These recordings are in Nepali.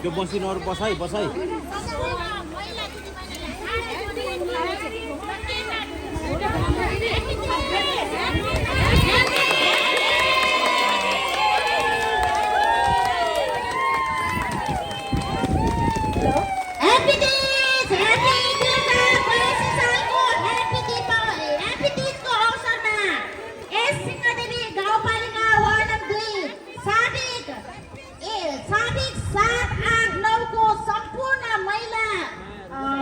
त्यो बसिनहरु बसाइ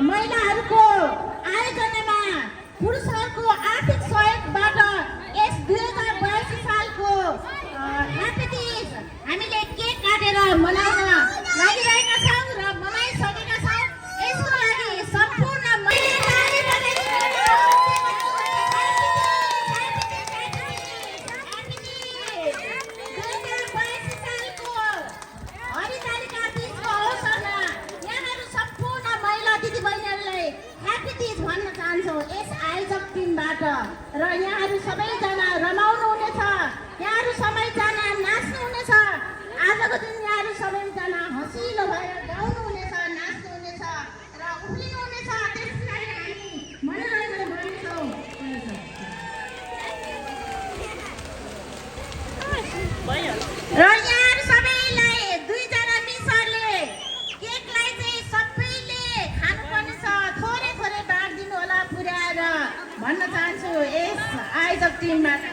महिलाहरूको आयोजनामा पुरुषहरूको आर्थिक सहयोगबाट यस 2082 सालको ह्याप्पी तीज हामीले केक काटेर मनाउन लागिरहेका छौँ र मनाइसकेका छौँ। यसको लागि सम्पूर्ण र यहाँहरू सबैजना रमाउनु हुनेछ, यहाँहरू सबैजना नाच्नु हुनेछ। आजको दिन यहाँहरू सबैजना हँसिलो भएर गाउनु हुनेछ, नाच्नु हुनेछ र उफ्लिनु हुनेछ। त्यसलाई हामी मनोरञ्जन गर्नेछौँ। र यहाँहरू सबैलाई दुईजना मिसहरूले केकलाई चाहिँ सबैले खानुपर्नेछ, थोरै थोरै बाँडिदिनु होला पुर्याएर भन्न चाहन्छु यस आयोजक टिमबाट।